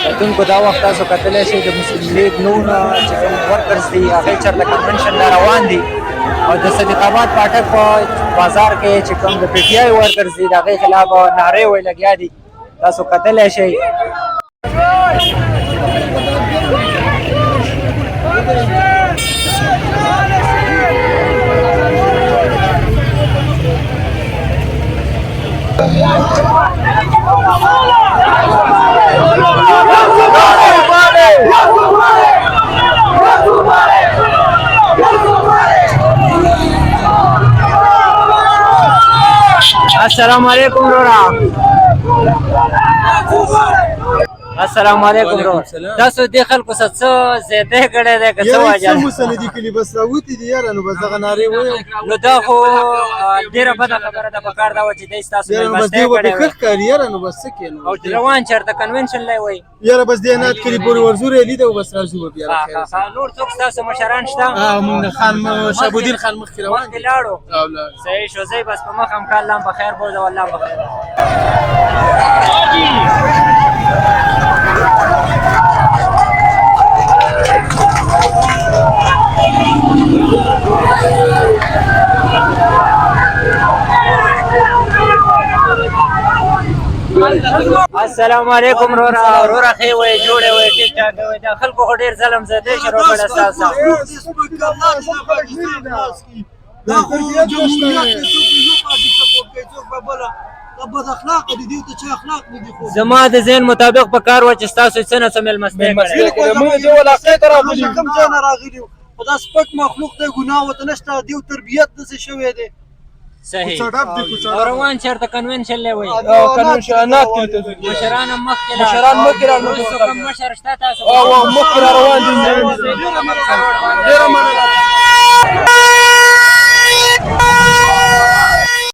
کتونکو دا وخت تاسو کتلی شئ د مسلم لیګ نومونه چې کوم ورکرز دي هغې چېرته کنونشن ته روان دي او د صدیق آباد پاټک په بازار کې چې کوم د پی ټي آی ورکرز دي د هغې خلاف نارې ویل لګیا دي تاسو کتلی شئ. السلام علیکم رورا. السلام علیکم رورا. تاسو دې خلکو څه زیاتی کړی دی که څه وجه یاره څه مسله دي کلي بس راوتي دي یاره نو بس دغه نارې ویل نو دا خو ډېره بده خبره ده پکار دا وه چې دی ستاسو یاره نو بس دې مېلمستیا وبې کړې ښه ښکاري یاره نو بس څه کې نو او روان چېرته کنونشن لی وایي یاره بس دې عناد کلي پورې ورځو رېلي ده او بس راځو به بیا خیر نور څوک ستاسو مشران شته موږ خان شهابالدین خان مخکې روان مخکې لاړو صحیح شو زی بس په مخ هم که الله هم بخیر بوځه والله هم بخیر. السلام علیکم رورا. رورا ښې وایي جوړې وایي ټیک ټاک وایي دا خلکو خو ډېر ظلم زیاتی شروع کړی ستاسو. زما د ذهن مطابق په کار وه چې ستاسو څه نه څه مېلمستیا کړې موږ دې ولاقې ته راغلي کوم ځای نه راغلي یو خو دا سپک مخلوق دی ګناه ورته نشته دې تربیت داسې شوی دی صحیح او روان چېرته کنونشن لی وایي کنوشنات کلي ته ځو مشران هم مخکې مشران مخکې وروستو کوم مشر شته تاسو مخکې را روان دي